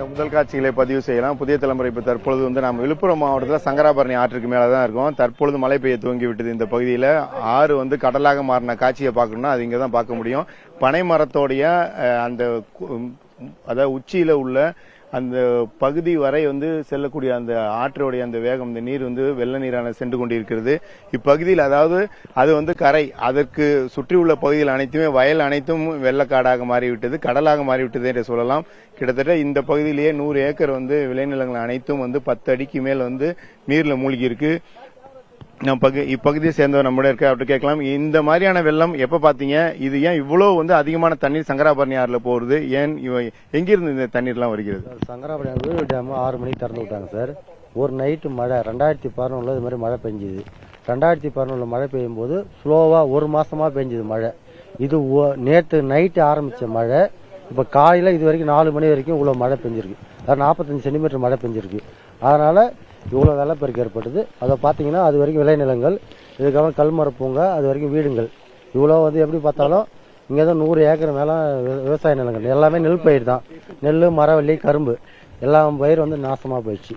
முதல் காட்சிகளை பதிவு செய்யலாம். புதிய தலைமுறை இப்ப தற்பொழுது நாம் விழுப்புரம் மாவட்டத்தில் சங்கராபரணி ஆற்றுக்கு மேலதான் இருக்கோம். தற்பொழுது மழை பெய்ய துவங்கி விட்டது. இந்த பகுதியில ஆறு கடலாக மாறின காட்சியை பார்க்கணும்னா அது இங்கதான் பார்க்க முடியும். பனை மரத்தோடைய அந்த அதாவது உச்சியில உள்ள அந்த பகுதி வரை செல்லக்கூடிய அந்த ஆற்றோடைய அந்த வேகம், இந்த நீர் வெள்ள நீரான சென்று கொண்டிருக்கிறது. இப்பகுதியில் அதாவது அது கரை, அதற்கு சுற்றியுள்ள பகுதிகள் அனைத்துமே வயல் அனைத்தும் வெள்ளக்காடாக மாறிவிட்டது, கடலாக மாறிவிட்டது என்று சொல்லலாம். கிட்டத்தட்ட இந்த பகுதியிலேயே 100 ஏக்கர் விளைநிலங்கள் அனைத்தும் 10 அடிக்கு மேல் நீர்ல மூழ்கி இருக்கு. இப்பகுதியை சேர்ந்தவர் நம்மளோட இருக்க அப்படி கேட்கலாம். இந்த மாதிரியான வெள்ளம் எப்ப பாத்தீங்க? இது ஏன் இவ்வளவு அதிகமான தண்ணீர் சங்கராபரணி ஆறுல போறது? ஏன் எங்கிருந்து இந்த தண்ணீர் எல்லாம் வருகிறது? சங்கராபரணி டேம் 6 மணிக்கு திறந்து விட்டாங்க சார். ஒரு நைட்டு மழை 2011 இது மாதிரி மழை பெஞ்சுது. 2011 மழை பெய்யும் போது ஸ்லோவா 1 மாசமா பெஞ்சுது மழை. இது நேற்று நைட்டு ஆரம்பிச்ச மழை இப்ப காலையில இது வரைக்கும் 4 மணி வரைக்கும் இவ்வளவு மழை பெஞ்சிருக்கு. 45 சென்டிமீட்டர் மழை பெஞ்சிருக்கு. அதனால இவ்வளவு வெள்ளப்பெருக்கு ஏற்பட்டது. அதை பாத்தீங்கன்னா அது வரைக்கும் விளைநிலங்கள், இதுக்கப்புறம் கல்மர பூங்கா, அது வரைக்கும் வீடுகள். இவ்வளவு எப்படி பார்த்தாலும் இங்கதான் 100 ஏக்கர் மேல விவசாய நிலங்கள் எல்லாமே நெல் பயிர் தான். நெல், மரவள்ளி, கரும்பு எல்லாம் பயிர் நாசமா போயிடுச்சு.